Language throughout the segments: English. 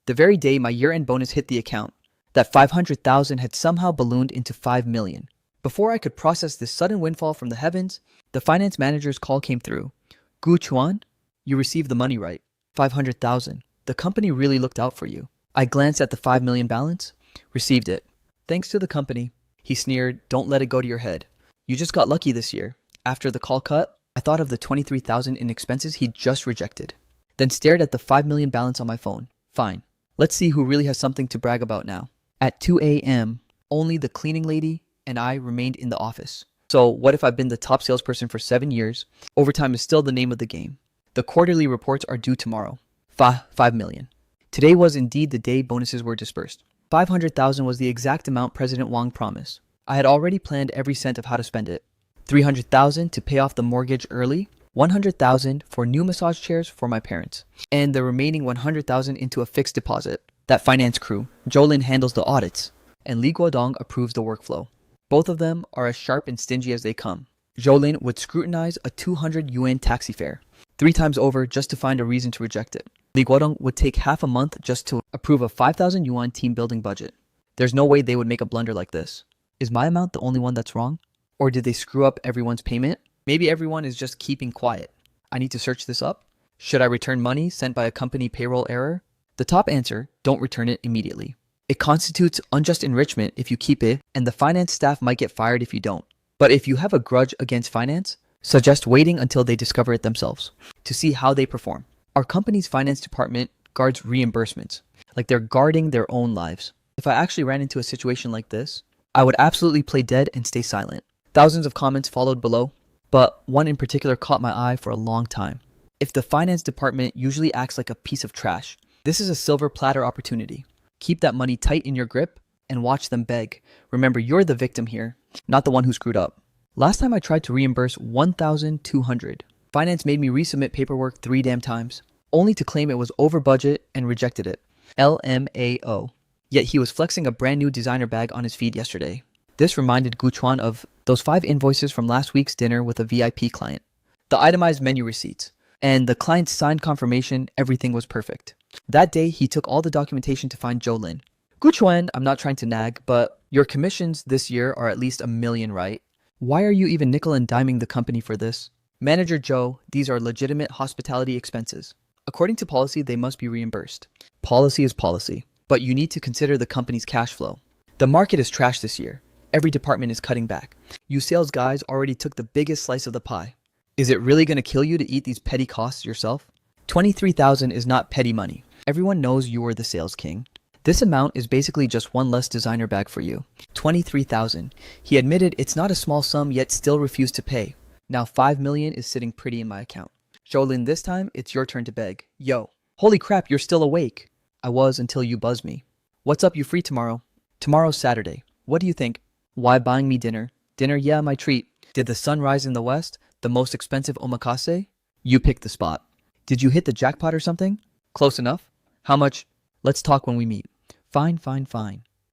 The very day my year-end bonus hit the account, that 500,000 had somehow ballooned into 5 million. Before I could process this sudden windfall from the heavens, the finance manager's call came through. Gu Chuan, you received the money right. 500,000. The company really looked out for you. I glanced at the 5 million balance. Received it. Thanks to the company. He sneered, don't let it go to your head. You just got lucky this year. After the call cut, I thought of the 23,000 in expenses he'd just rejected. Then stared at the 5 million balance on my phone. Fine. Let's see who really has something to brag about now. At 2 a.m., only the cleaning lady and I remained in the office. So what if I've been the top salesperson for 7 years? Overtime is still the name of the game. The quarterly reports are due tomorrow. 5 million. Today was indeed the day bonuses were dispersed. 500,000 was the exact amount President Wang promised. I had already planned every cent of how to spend it. 300,000 to pay off the mortgage early, 100,000 for new massage chairs for my parents, and the remaining 100,000 into a fixed deposit. That finance crew, Jolin handles the audits, and Li Guodong approves the workflow. Both of them are as sharp and stingy as they come. Jolin would scrutinize a 200 yuan taxi fare 3 times over just to find a reason to reject it. Li Guodong would take half a month just to approve a 5,000 yuan team building budget. There's no way they would make a blunder like this. Is my amount the only one that's wrong? Or did they screw up everyone's payment? Maybe everyone is just keeping quiet. I need to search this up. Should I return money sent by a company payroll error? The top answer, don't return it immediately. It constitutes unjust enrichment if you keep it, and the finance staff might get fired if you don't. But if you have a grudge against finance, suggest waiting until they discover it themselves to see how they perform. Our company's finance department guards reimbursements, like they're guarding their own lives. If I actually ran into a situation like this, I would absolutely play dead and stay silent. Thousands of comments followed below, but one in particular caught my eye for a long time. If the finance department usually acts like a piece of trash, this is a silver platter opportunity. Keep that money tight in your grip and watch them beg. Remember, you're the victim here, not the one who screwed up. Last time I tried to reimburse 1,200. Finance made me resubmit paperwork 3 damn times, only to claim it was over budget and rejected it. LMAO. Yet he was flexing a brand new designer bag on his feed yesterday. This reminded Gu Chuan of those 5 invoices from last week's dinner with a VIP client. The itemized menu receipts, and the client's signed confirmation everything was perfect. That day, he took all the documentation to find Jolin. Gu Chuan, I'm not trying to nag, but your commissions this year are at least 1 million, right? Why are you even nickel and diming the company for this? Manager Joe, these are legitimate hospitality expenses. According to policy, they must be reimbursed. Policy is policy, but you need to consider the company's cash flow. The market is trash this year. Every department is cutting back. You sales guys already took the biggest slice of the pie. Is it really going to kill you to eat these petty costs yourself? 23,000 is not petty money. Everyone knows you are the sales king. This amount is basically just one less designer bag for you. 23,000. He admitted it's not a small sum yet still refused to pay. Now 5 million is sitting pretty in my account. Jolin, this time it's your turn to beg. Yo, holy crap, you're still awake. I was until you buzzed me. What's up, you free tomorrow? Tomorrow's Saturday. What do you think? Why buying me dinner? Dinner, yeah, my treat. Did the sun rise in the west? The most expensive omakase? You picked the spot. Did you hit the jackpot or something? Close enough? How much? Let's talk when we meet. Fine.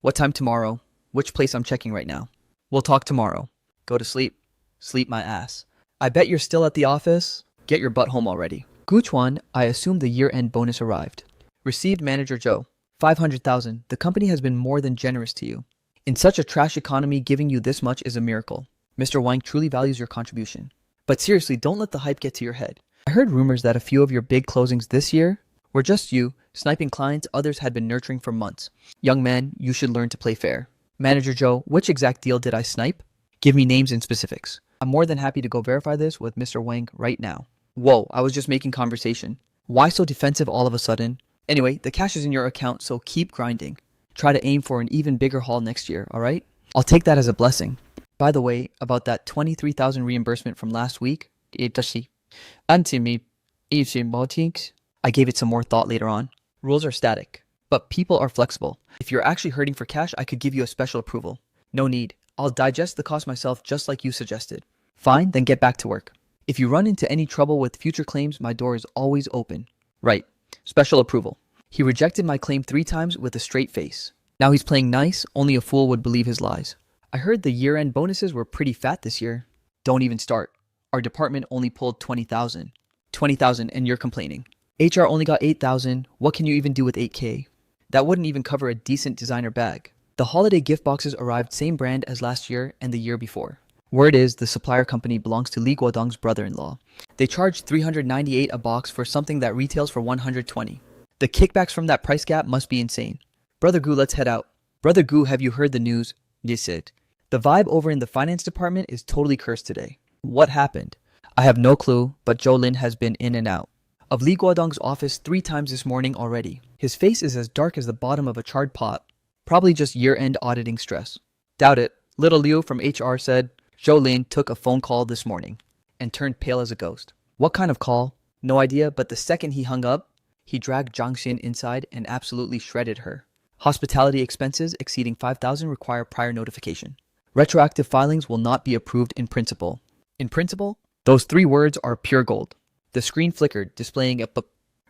What time tomorrow? Which place I'm checking right now? We'll talk tomorrow. Go to sleep. Sleep my ass. I bet you're still at the office. Get your butt home already. Gu Chuan, I assume the year-end bonus arrived. Received Manager Joe. 500,000. The company has been more than generous to you. In such a trash economy, giving you this much is a miracle. Mr. Wang truly values your contribution. But seriously, don't let the hype get to your head. I heard rumors that a few of your big closings this year were just you, sniping clients others had been nurturing for months. Young man, you should learn to play fair. Manager Joe, which exact deal did I snipe? Give me names and specifics. I'm more than happy to go verify this with Mr. Wang right now. Whoa, I was just making conversation. Why so defensive all of a sudden? Anyway, the cash is in your account, so keep grinding. Try to aim for an even bigger haul next year, alright? I'll take that as a blessing. By the way, about that 23,000 reimbursement from last week, I gave it some more thought later on. Rules are static, but people are flexible. If you're actually hurting for cash, I could give you a special approval. No need. I'll digest the cost myself just like you suggested. Fine, then get back to work. If you run into any trouble with future claims, my door is always open. Right. Special approval. He rejected my claim 3 times with a straight face. Now he's playing nice, only a fool would believe his lies. I heard the year-end bonuses were pretty fat this year. Don't even start. Our department only pulled 20,000. 20,000 and you're complaining. HR only got 8,000. What can you even do with 8K? That wouldn't even cover a decent designer bag. The holiday gift boxes arrived same brand as last year and the year before. Word is the supplier company belongs to Li Guodong's brother-in-law. They charge 398 a box for something that retails for 120. The kickbacks from that price gap must be insane. Brother Gu, let's head out. Brother Gu, have you heard the news? Yes, it. The vibe over in the finance department is totally cursed today. What happened? I have no clue, but Zhou Lin has been in and out of Li Guodong's office 3 times this morning already. His face is as dark as the bottom of a charred pot. Probably just year-end auditing stress. Doubt it. Little Liu from HR said Zhou Lin took a phone call this morning and turned pale as a ghost. What kind of call? No idea, but the second he hung up, he dragged Zhang Xin inside and absolutely shredded her. Hospitality expenses exceeding 5,000 require prior notification. Retroactive filings will not be approved in principle. In principle? Those 3 words are pure gold. The screen flickered, displaying a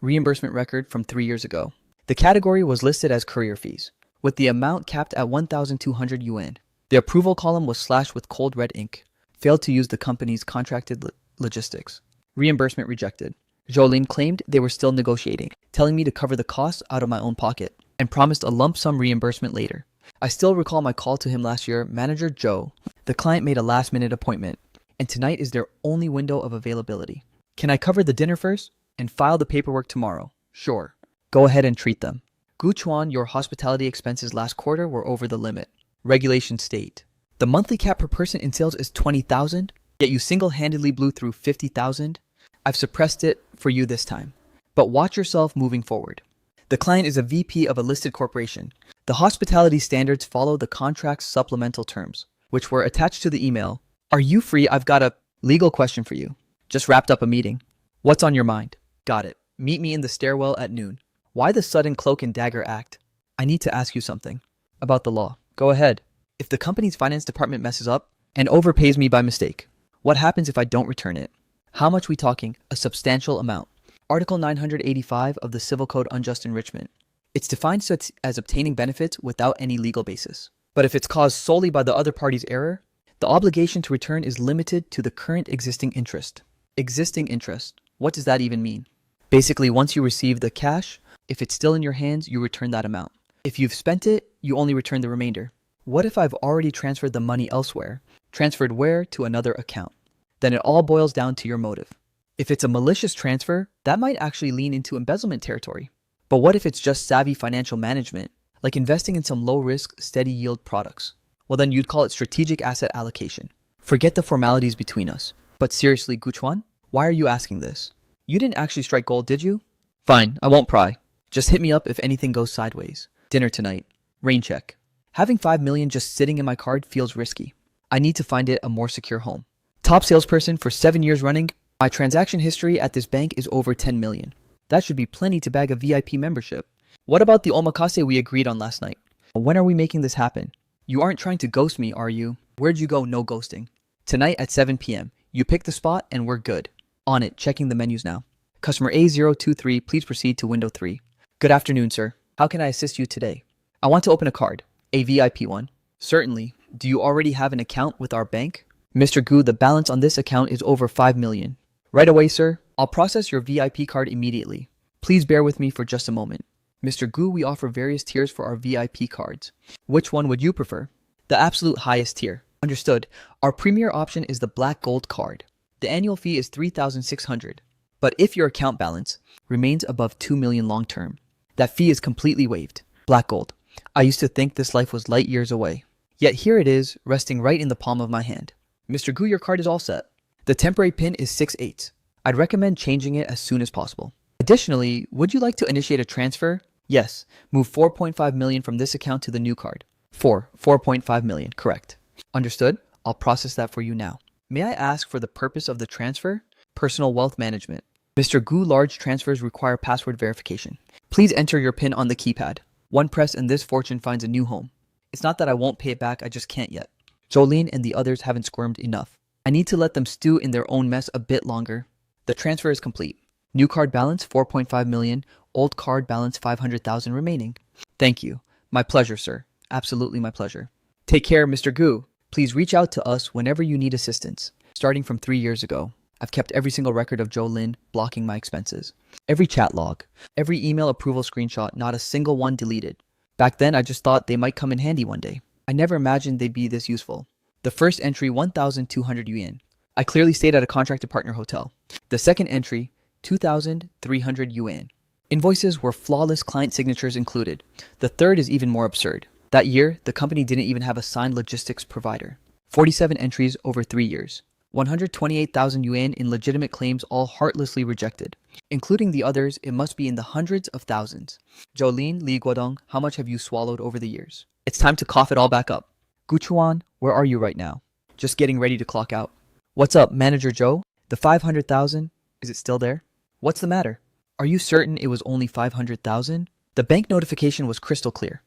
reimbursement record from 3 years ago. The category was listed as courier fees, with the amount capped at 1,200 yuan. The approval column was slashed with cold red ink. Failed to use the company's contracted logistics. Reimbursement rejected. Zhou Lin claimed they were still negotiating, telling me to cover the costs out of my own pocket, and promised a lump sum reimbursement later. I still recall my call to him last year, Manager Zhou. The client made a last-minute appointment, and tonight is their only window of availability. Can I cover the dinner first and file the paperwork tomorrow? Sure. Go ahead and treat them. Gu Chuan, your hospitality expenses last quarter were over the limit. Regulations state the monthly cap per person in sales is 20,000, yet you single-handedly blew through 50,000. I've suppressed it for you this time. But watch yourself moving forward. The client is a VP of a listed corporation. The hospitality standards follow the contract's supplemental terms, which were attached to the email. Are you free? I've got a legal question for you. Just wrapped up a meeting. What's on your mind? Got it. Meet me in the stairwell at noon. Why the sudden cloak and dagger act? I need to ask you something. About the law. Go ahead. If the company's finance department messes up and overpays me by mistake, what happens if I don't return it? How much we talking? A substantial amount. Article 985 of the Civil Code Unjust Enrichment. It's defined as obtaining benefits without any legal basis. But if it's caused solely by the other party's error, the obligation to return is limited to the current existing interest. Existing interest. What does that even mean? Basically, once you receive the cash, if it's still in your hands, you return that amount. If you've spent it, you only return the remainder. What if I've already transferred the money elsewhere? Transferred where? To another account. Then it all boils down to your motive. If it's a malicious transfer, that might actually lean into embezzlement territory. But what if it's just savvy financial management, like investing in some low-risk, steady-yield products? Well, then you'd call it strategic asset allocation. Forget the formalities between us. But seriously, Gu Chuan, why are you asking this? You didn't actually strike gold, did you? Fine, I won't pry. Just hit me up if anything goes sideways. Dinner tonight. Rain check. Having 5 million just sitting in my card feels risky. I need to find it a more secure home. Top salesperson for 7 years running. My transaction history at this bank is over 10 million. That should be plenty to bag a VIP membership. What about the omakase we agreed on last night? When are we making this happen? You aren't trying to ghost me, are you? Where'd you go? No ghosting. Tonight at 7 p.m. You pick the spot and we're good. On it, checking the menus now. Customer A023, please proceed to window 3. Good afternoon, sir. How can I assist you today? I want to open a card. A VIP one. Certainly. Do you already have an account with our bank? Mr. Gu, the balance on this account is over 5 million. Right away, sir. I'll process your VIP card immediately. Please bear with me for just a moment. Mr. Gu, we offer various tiers for our VIP cards. Which one would you prefer? The absolute highest tier. Understood. Our premier option is the Black Gold card. The annual fee is 3,600. But if your account balance remains above 2 million long term, that fee is completely waived. Black Gold. I used to think this life was light years away. Yet here it is, resting right in the palm of my hand. Mr. Gu, your card is all set. The temporary PIN is 6/8. I'd recommend changing it as soon as possible. Additionally, would you like to initiate a transfer? Yes. Move 4.5 million from this account to the new card. 4.5 million, correct. Understood? I'll process that for you now. May I ask for the purpose of the transfer? Personal wealth management. Mr. Gu, large transfers require password verification. Please enter your PIN on the keypad. One press and this fortune finds a new home. It's not that I won't pay it back, I just can't yet. Zhou Lin and the others haven't squirmed enough. I need to let them stew in their own mess a bit longer. The transfer is complete. New card balance 4.5 million, old card balance 500,000 remaining. Thank you. My pleasure, sir. Absolutely my pleasure. Take care, Mr. Gu. Please reach out to us whenever you need assistance. Starting from 3 years ago. I've kept every single record of Joe Lin blocking my expenses. Every chat log, every email approval screenshot, not a single one deleted. Back then, I just thought they might come in handy one day. I never imagined they'd be this useful. The first entry, 1,200 yuan. I clearly stayed at a contracted partner hotel. The second entry, 2,300 yuan. Invoices were flawless client signatures included. The third is even more absurd. That year, the company didn't even have a signed logistics provider. 47 entries over 3 years. 128,000 yuan in legitimate claims, all heartlessly rejected. Including the others, it must be in the hundreds of thousands. Jolene, Li Guodong, how much have you swallowed over the years? It's time to cough it all back up. Guchuan, where are you right now? Just getting ready to clock out. What's up, Manager Joe? The 500,000, is it still there? What's the matter? Are you certain it was only 500,000? The bank notification was crystal clear.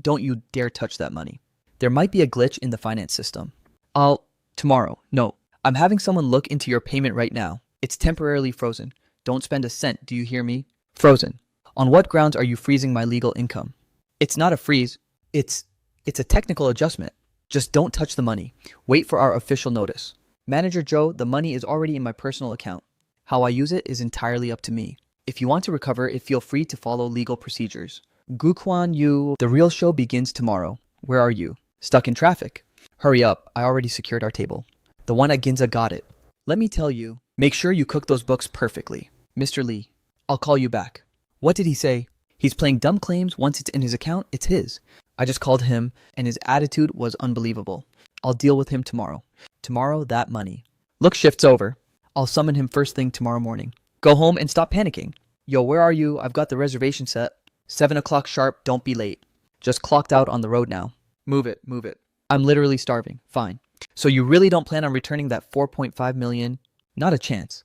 Don't you dare touch that money. There might be a glitch in the finance system. Tomorrow. No, I'm having someone look into your payment right now. It's temporarily frozen. Don't spend a cent, do you hear me? Frozen. On what grounds are you freezing my legal income? It's not a freeze. It's a technical adjustment. Just don't touch the money. Wait for our official notice. Manager Joe, the money is already in my personal account. How I use it is entirely up to me. If you want to recover it, feel free to follow legal procedures. Guquan, the real show begins tomorrow. Where are you? Stuck in traffic. Hurry up, I already secured our table. The one at Ginza got it. Let me tell you, make sure you cook those books perfectly. Mr. Lee, I'll call you back. What did he say? He's playing dumb claims. Once it's in his account, it's his. I just called him, and his attitude was unbelievable. I'll deal with him tomorrow. Tomorrow, that money. Look, shift's over. I'll summon him first thing tomorrow morning. Go home and stop panicking. Yo, where are you? I've got the reservation set. 7 o'clock sharp, don't be late. Just clocked out on the road now. Move it. I'm literally starving. Fine. So you really don't plan on returning that 4.5 million? Not a chance.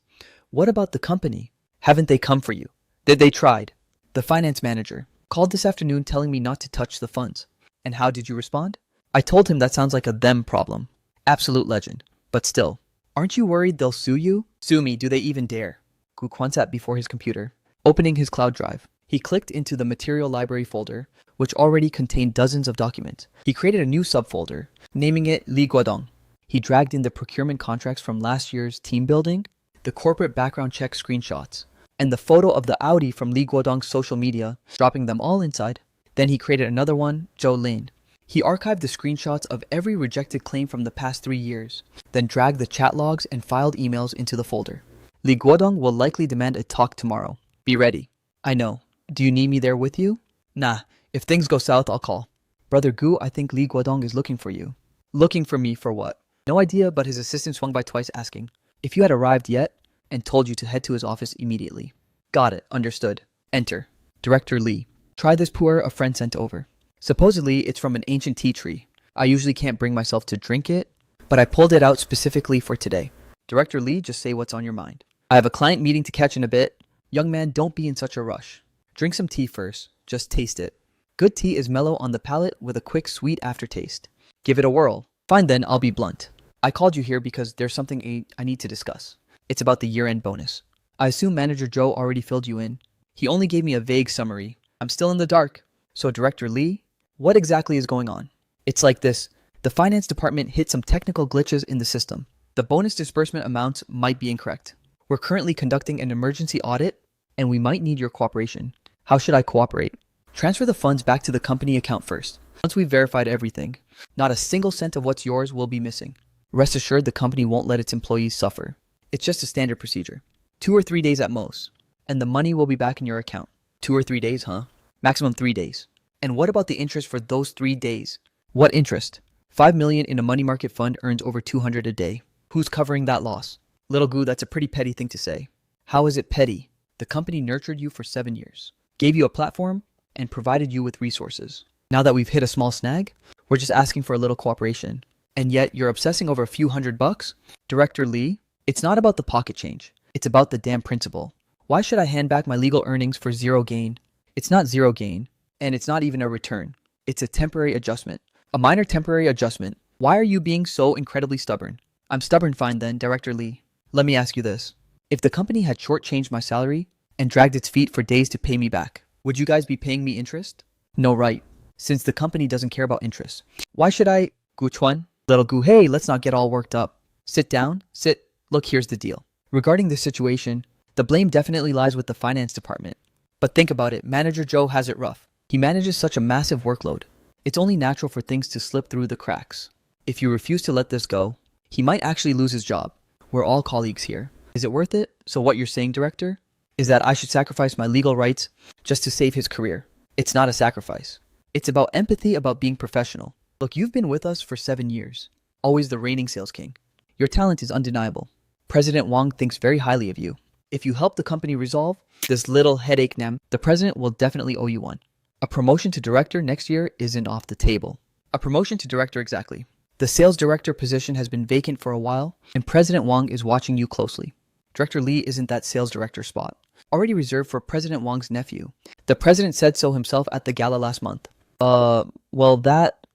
What about the company? Haven't they come for you? They tried. The finance manager called this afternoon telling me not to touch the funds. And how did you respond? I told him that sounds like a them problem. Absolute legend. But still, aren't you worried they'll sue you? Sue me, do they even dare? Gu Quan sat before his computer, opening his cloud drive. He clicked into the material library folder, which already contained dozens of documents. He created a new subfolder, naming it Li Guodong. He dragged in the procurement contracts from last year's team building, the corporate background check screenshots, and the photo of the Audi from Li Guodong's social media, dropping them all inside. Then he created another one, Zhou Lin. He archived the screenshots of every rejected claim from the past 3 years, then dragged the chat logs and filed emails into the folder. Li Guodong will likely demand a talk tomorrow. Be ready. I know. Do you need me there with you? Nah, if things go south, I'll call. Brother Gu, I think Li Guodong is looking for you. Looking for me for what? No idea, but his assistant swung by twice asking if you had arrived yet and told you to head to his office immediately. Got it, understood. Enter. Director Li. Try this pu'er a friend sent over. Supposedly, it's from an ancient tea tree. I usually can't bring myself to drink it, but I pulled it out specifically for today. Director Li, just say what's on your mind. I have a client meeting to catch in a bit. Young man, don't be in such a rush. Drink some tea first. Just taste it. Good tea is mellow on the palate with a quick sweet aftertaste. Give it a whirl. Fine then, I'll be blunt. I called you here because there's something I need to discuss. It's about the year-end bonus. I assume Manager Joe already filled you in. He only gave me a vague summary. I'm still in the dark. So Director Li, what exactly is going on? It's like this. The finance department hit some technical glitches in the system. The bonus disbursement amounts might be incorrect. We're currently conducting an emergency audit, and we might need your cooperation. How should I cooperate? Transfer the funds back to the company account first. Once we've verified everything, not a single cent of what's yours will be missing. Rest assured the company won't let its employees suffer. It's just a standard procedure. 2 or 3 days at most, and the money will be back in your account. 2 or 3 days, huh? Maximum 3 days. And what about the interest for those 3 days? What interest? 5 million in a money market fund earns over 200 a day. Who's covering that loss? Little Gu, that's a pretty petty thing to say. How is it petty? The company nurtured you for 7 years, gave you a platform, and provided you with resources. Now that we've hit a small snag, we're just asking for a little cooperation. And yet you're obsessing over a few $100? Director Li, it's not about the pocket change. It's about the damn principle. Why should I hand back my legal earnings for zero gain? It's not zero gain, and it's not even a return. It's a temporary adjustment. A minor temporary adjustment. Why are you being so incredibly stubborn? I'm stubborn, fine then, Director Li. Let me ask you this. If the company had shortchanged my salary and dragged its feet for days to pay me back, would you guys be paying me interest? No, right. Since the company doesn't care about interest. Why should I? Gu Chuan? Little Gu, hey, let's not get all worked up. Sit down. Sit Look, here's the deal. Regarding this situation, the blame definitely lies with the finance department. But think about it, Manager Joe has it rough. He manages such a massive workload. It's only natural for things to slip through the cracks. If you refuse to let this go, he might actually lose his job. We're all colleagues here. Is it worth it? So what you're saying, Director, is that I should sacrifice my legal rights just to save his career. It's not a sacrifice. It's about empathy, about being professional. Look, you've been with us for 7 years. Always the reigning sales king. Your talent is undeniable. President Wang thinks very highly of you. If you help the company resolve this little headache the president will definitely owe you one. A promotion to director next year isn't off the table. A promotion to director, exactly. The sales director position has been vacant for a while, and President Wang is watching you closely. Director Lee isn't that sales director spot. Already reserved for President Wang's nephew. The president said so himself at the gala last month.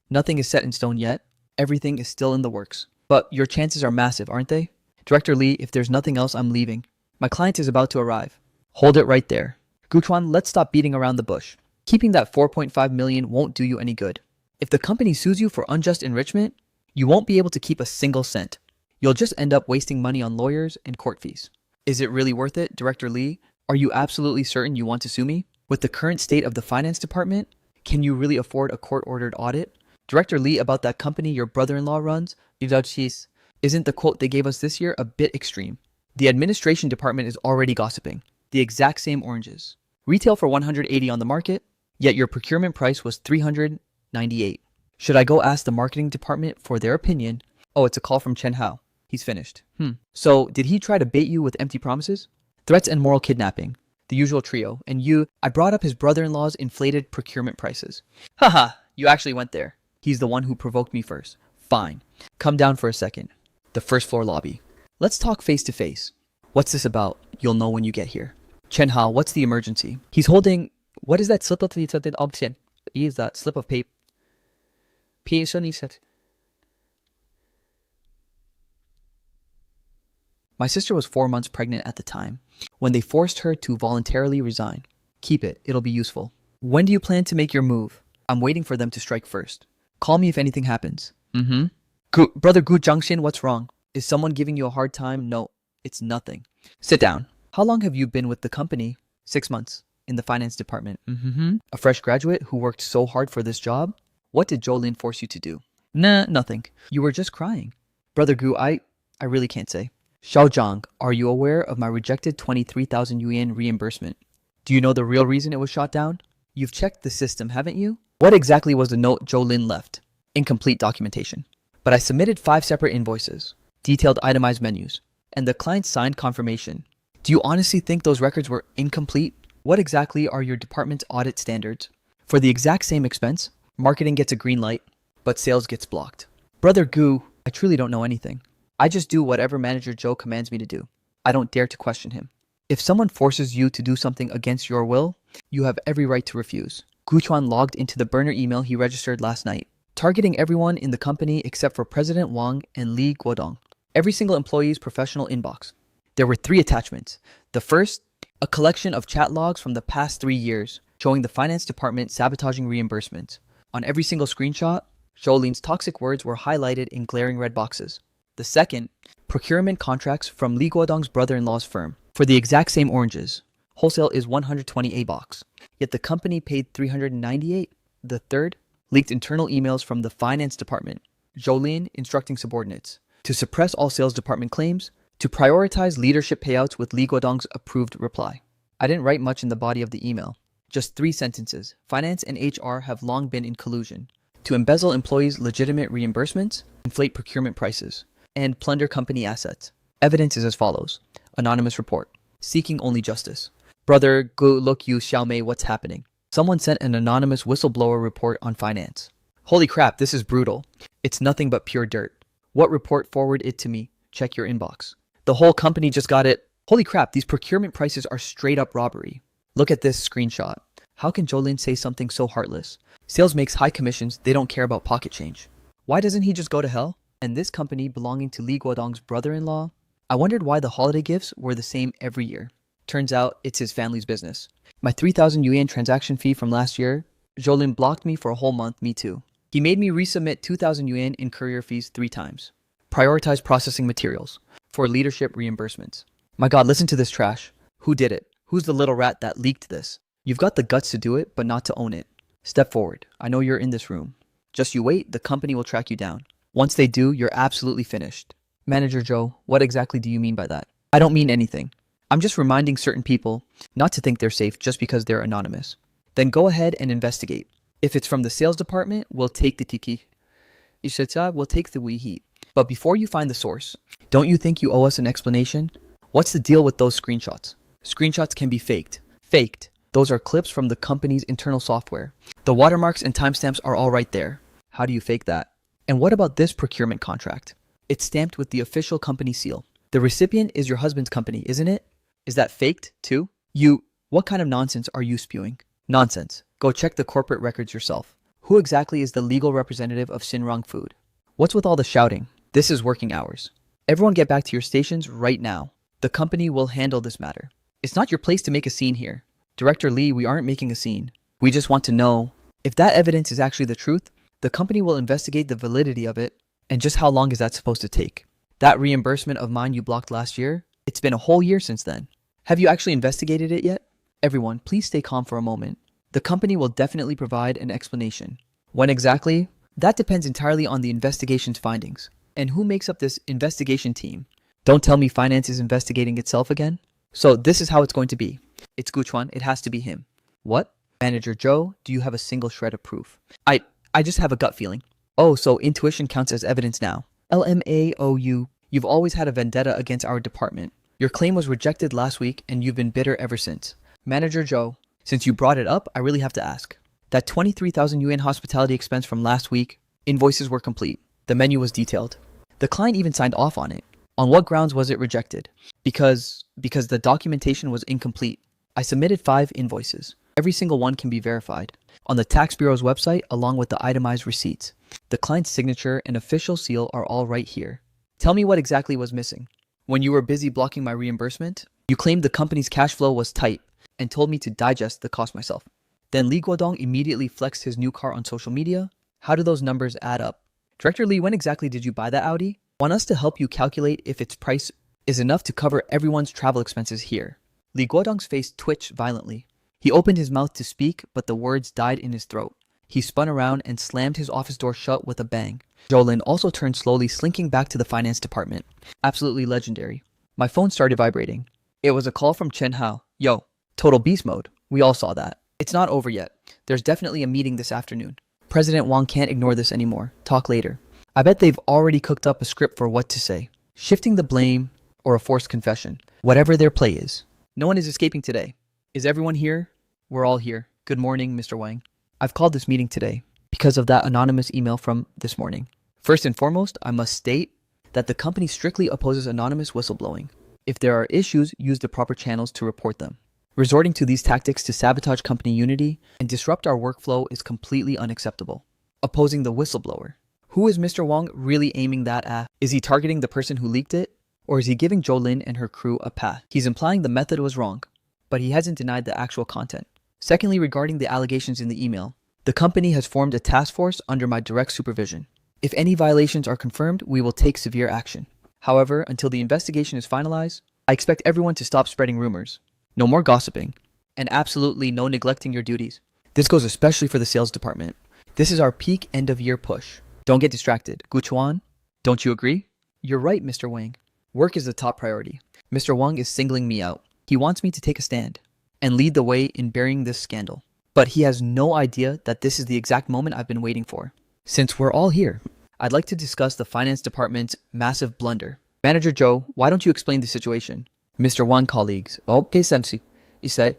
Nothing is set in stone yet. Everything is still in the works. But your chances are massive, aren't they? Director Lee, if there's nothing else, I'm leaving. My client is about to arrive. Hold it right there. Guchuan, let's stop beating around the bush. Keeping that 4.5 million won't do you any good. If the company sues you for unjust enrichment, you won't be able to keep a single cent. You'll just end up wasting money on lawyers and court fees. Is it really worth it, Director Lee? Are you absolutely certain you want to sue me? With the current state of the finance department, can you really afford a court-ordered audit? Director Lee, about that company your brother-in-law runs, isn't the quote they gave us this year a bit extreme? The administration department is already gossiping. The exact same oranges. Retail for 180 on the market, yet your procurement price was 398. Should I go ask the marketing department for their opinion? Oh, it's a call from Chen Hao. He's finished. So, did he try to bait you with empty promises? Threats and moral kidnapping. The usual trio. And I brought up his brother-in-law's inflated procurement prices. Haha, you actually went there. He's the one who provoked me first. Fine. Come down for a second. The first floor lobby. Let's talk face to face. What's this about? You'll know when you get here. Chen Hao, what's the emergency? He's holding... What is that slip of paper? Is that slip of paper? My sister was 4 months pregnant at the time, when they forced her to voluntarily resign. Keep it, it'll be useful. When do you plan to make your move? I'm waiting for them to strike first. Call me if anything happens. Brother Gu Jiangxin, what's wrong? Is someone giving you a hard time? No, it's nothing. Sit down. How long have you been with the company? 6 months. In the finance department. A fresh graduate who worked so hard for this job? What did Jolin force you to do? Nah, nothing. You were just crying. Brother Gu, I really can't say. Xiaozhang, are you aware of my rejected 23,000 yuan reimbursement? Do you know the real reason it was shot down? You've checked the system, haven't you? What exactly was the note Jolin left? Incomplete documentation. But I submitted 5 separate invoices, detailed itemized menus, and the client signed confirmation. Do you honestly think those records were incomplete? What exactly are your department's audit standards? For the exact same expense, marketing gets a green light, but sales gets blocked. Brother Gu, I truly don't know anything. I just do whatever Manager Joe commands me to do. I don't dare to question him. If someone forces you to do something against your will, you have every right to refuse. Guchuan logged into the burner email he registered last night, targeting everyone in the company except for President Wang and Li Guodong. Every single employee's professional inbox. There were 3 attachments. The first, a collection of chat logs from the past 3 years, showing the finance department sabotaging reimbursements. On every single screenshot, Jolin's toxic words were highlighted in glaring red boxes. The second, procurement contracts from Li Guodong's brother-in-law's firm for the exact same oranges. Wholesale is 128 box, yet the company paid 398. The third, leaked internal emails from the finance department. Jolin instructing subordinates to suppress all sales department claims, to prioritize leadership payouts with Li Guodong's approved reply. I didn't write much in the body of the email. Just 3 sentences. Finance and HR have long been in collusion to embezzle employees' legitimate reimbursements, inflate procurement prices, and plunder company assets. Evidence is as follows. Anonymous report. Seeking only justice. Brother Gu, look you Xiaomei, what's happening? Someone sent an anonymous whistleblower report on finance. Holy crap, this is brutal. It's nothing but pure dirt. What report? Forward it to me. Check your inbox. The whole company just got it. Holy crap, these procurement prices are straight up robbery. Look at this screenshot. How can Jolin say something so heartless? Sales makes high commissions, they don't care about pocket change. Why doesn't he just go to hell? And this company belonging to Li Guodong's brother-in-law? I wondered why the holiday gifts were the same every year. Turns out it's his family's business. My 3,000 yuan transaction fee from last year, Jolin blocked me for a whole month, me too. He made me resubmit 2,000 yuan in courier fees 3 times. Prioritize processing materials. for leadership reimbursements. My god, listen to this trash. Who did it? Who's the little rat that leaked this? You've got the guts to do it, but not to own it. Step forward. I know you're in this room. Just you wait, the company will track you down. Once they do, you're absolutely finished. Manager Joe, what exactly do you mean by that? I don't mean anything. I'm just reminding certain people not to think they're safe just because they're anonymous. Then go ahead and investigate. If it's from the sales department, we'll take the tiki. Ishita, we'll take the we heat. But before you find the source, don't you think you owe us an explanation? What's the deal with those screenshots? Screenshots can be faked. Faked. Those are clips from the company's internal software. The watermarks and timestamps are all right there. How do you fake that? And what about this procurement contract? It's stamped with the official company seal. The recipient is your husband's company, isn't it? Is that faked too? What kind of nonsense are you spewing? Nonsense. Go check the corporate records yourself. Who exactly is the legal representative of Shinrong Food? What's with all the shouting? This is working hours. Everyone get back to your stations right now. The company will handle this matter. It's not your place to make a scene here. Director Lee, we aren't making a scene. We just want to know if that evidence is actually the truth. The company will investigate the validity of it. And just how long is that supposed to take? That reimbursement of mine you blocked last year? It's been a whole year since then. Have you actually investigated it yet? Everyone, please stay calm for a moment. The company will definitely provide an explanation. When exactly? That depends entirely on the investigation's findings. And who makes up this investigation team? Don't tell me finance is investigating itself again. So this is how it's going to be. It's Guchuan, it has to be him. What? Manager Joe, do you have a single shred of proof? I just have a gut feeling. Oh, so intuition counts as evidence now. LMAOU, you've always had a vendetta against our department. Your claim was rejected last week and you've been bitter ever since. Manager Joe, since you brought it up, I really have to ask. That 23,000 yuan hospitality expense from last week, invoices were complete. The menu was detailed. The client even signed off on it. On what grounds was it rejected? Because the documentation was incomplete. I submitted 5 invoices. Every single one can be verified on the Tax Bureau's website along with the itemized receipts. The client's signature and official seal are all right here. Tell me what exactly was missing. When you were busy blocking my reimbursement, you claimed the company's cash flow was tight and told me to digest the cost myself. Then Li Guodong immediately flexed his new car on social media. How do those numbers add up? Director Lee, when exactly did you buy that Audi? Want us to help you calculate if its price is enough to cover everyone's travel expenses here. Li Guodong's face twitched violently. He opened his mouth to speak, but the words died in his throat. He spun around and slammed his office door shut with a bang. Jolin also turned slowly, slinking back to the finance department. Absolutely legendary. My phone started vibrating. It was a call from Chen Hao. Yo, total beast mode. We all saw that. It's not over yet. There's definitely a meeting this afternoon. President Wang can't ignore this anymore. Talk later. I bet they've already cooked up a script for what to say. Shifting the blame or a forced confession. Whatever their play is. No one is escaping today. Is everyone here? We're all here. Good morning, Mr. Wang. I've called this meeting today because of that anonymous email from this morning. First and foremost, I must state that the company strictly opposes anonymous whistleblowing. If there are issues, use the proper channels to report them. Resorting to these tactics to sabotage company unity and disrupt our workflow is completely unacceptable. Opposing the whistleblower. Who is Mr. Wang really aiming that at? Is he targeting the person who leaked it? Or is he giving Jolin and her crew a pass? He's implying the method was wrong, but he hasn't denied the actual content. Secondly, regarding the allegations in the email, the company has formed a task force under my direct supervision. If any violations are confirmed, we will take severe action. However, until the investigation is finalized, I expect everyone to stop spreading rumors. No more gossiping, and absolutely no neglecting your duties. This goes especially for the sales department. This is our peak end-of-year push. Don't get distracted. Guchuan, don't you agree? You're right, Mr. Wang. Work is the top priority. Mr. Wang is singling me out. He wants me to take a stand and lead the way in burying this scandal. But he has no idea that this is the exact moment I've been waiting for. Since we're all here, I'd like to discuss the finance department's massive blunder. Manager Joe, why don't you explain the situation? Mr. Wang, colleagues. Okay, Sensi. He said,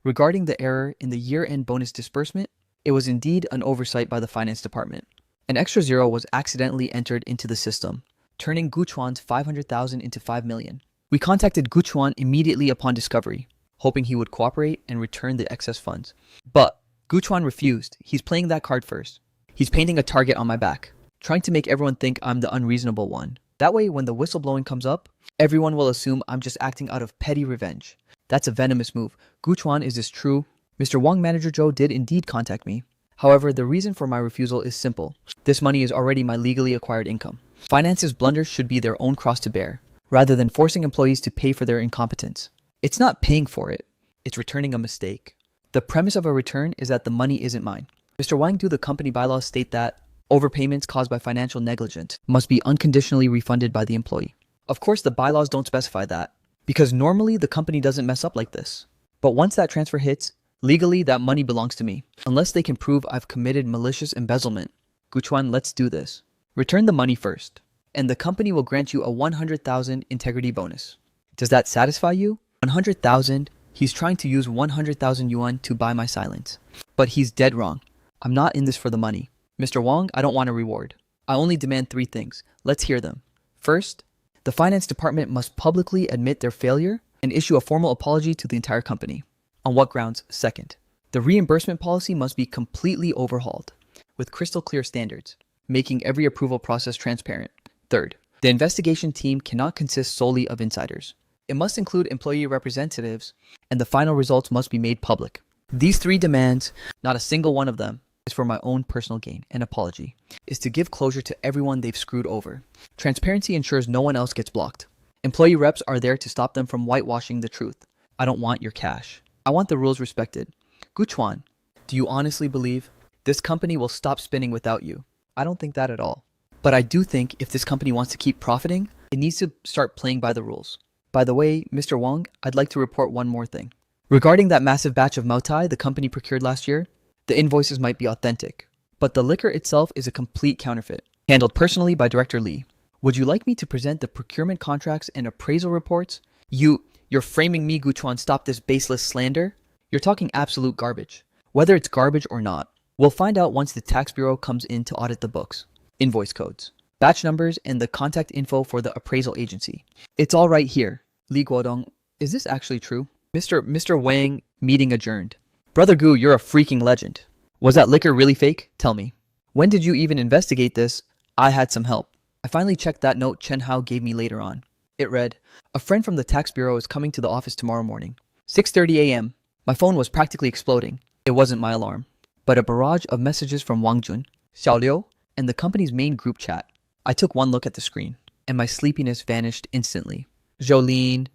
regarding the error in the year-end bonus disbursement, it was indeed an oversight by the finance department. An extra zero was accidentally entered into the system, turning Guchuan's 500,000 into 5 million. We contacted Guchuan immediately upon discovery, hoping he would cooperate and return the excess funds. But Guchuan refused. He's playing that card first. He's painting a target on my back, trying to make everyone think I'm the unreasonable one. That way, when the whistleblowing comes up, everyone will assume I'm just acting out of petty revenge. That's a venomous move. Guchuan, is this true? Mr. Wang, Manager Joe did indeed contact me. However, the reason for my refusal is simple. This money is already my legally acquired income. Finance's blunders should be their own cross to bear, rather than forcing employees to pay for their incompetence. It's not paying for it, it's returning a mistake. The premise of a return is that the money isn't mine. Mr. Wang Do, the company bylaws state that overpayments caused by financial negligence must be unconditionally refunded by the employee. Of course, the bylaws don't specify that, because normally the company doesn't mess up like this. But once that transfer hits, legally that money belongs to me, unless they can prove I've committed malicious embezzlement. Guchuan, let's do this. Return the money first, and the company will grant you a 100,000 integrity bonus. Does that satisfy you? 100,000? He's trying to use 100,000 yuan to buy my silence. But he's dead wrong. I'm not in this for the money. Mr. Wang, I don't want a reward. I only demand 3 things. Let's hear them. First, the finance department must publicly admit their failure and issue a formal apology to the entire company. On what grounds? Second, the reimbursement policy must be completely overhauled with crystal clear standards, making every approval process transparent. Third, the investigation team cannot consist solely of insiders. It must include employee representatives, and the final results must be made public. These 3 demands, not a single one of them, is for my own personal gain. An apology is to give closure to everyone they've screwed over. Transparency ensures no one else gets blocked. Employee reps are there to stop them from whitewashing the truth. I don't want your cash. I want the rules respected. Guchuan, do you honestly believe this company will stop spinning without you? I don't think that at all. But I do think if this company wants to keep profiting, it needs to start playing by the rules. By the way, Mr. Wang, I'd like to report one more thing. Regarding that massive batch of Moutai the company procured last year, the invoices might be authentic, but the liquor itself is a complete counterfeit, handled personally by Director Lee. Would you like me to present the procurement contracts and appraisal reports? You're framing me, Guchuan. Stop this baseless slander. You're talking absolute garbage. Whether it's garbage or not, we'll find out once the tax bureau comes in to audit the books, invoice codes, batch numbers, and the contact info for the appraisal agency. It's all right here. Li Guodong, is this actually true? Mr. Wang, meeting adjourned. Brother Gu, you're a freaking legend. Was that liquor really fake? Tell me. When did you even investigate this? I had some help. I finally checked that note Chen Hao gave me later on. It read, a friend from the tax bureau is coming to the office tomorrow morning. 6:30 a.m. My phone was practically exploding. It wasn't my alarm, but a barrage of messages from Wang Jun, Xiao Liu, and the company's main group chat. I took one look at the screen, and my sleepiness vanished instantly. Jolene.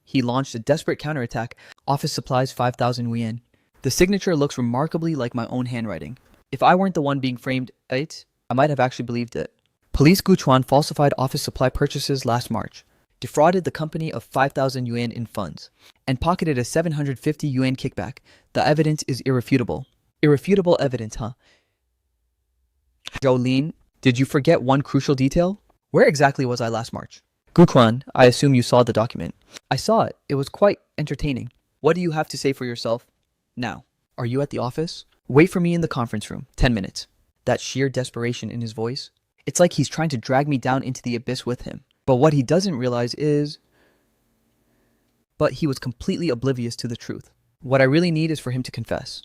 He launched a desperate counterattack. Office supplies 5,000 yuan. The signature looks remarkably like my own handwriting. If I weren't the one being framed, I might have actually believed it. Police Guchuan falsified office supply purchases last March, defrauded the company of 5,000 yuan in funds, and pocketed a 750 yuan kickback. The evidence is irrefutable. Irrefutable evidence, huh? Jolene, did you forget one crucial detail? Where exactly was I last March? Guchuan, I assume you saw the document. I saw it. It was quite entertaining. What do you have to say for yourself? Now, are you at the office? Wait for me in the conference room. 10 minutes. That sheer desperation in his voice. It's like he's trying to drag me down into the abyss with him. But what he doesn't realize is... But he was completely oblivious to the truth. What I really need is for him to confess.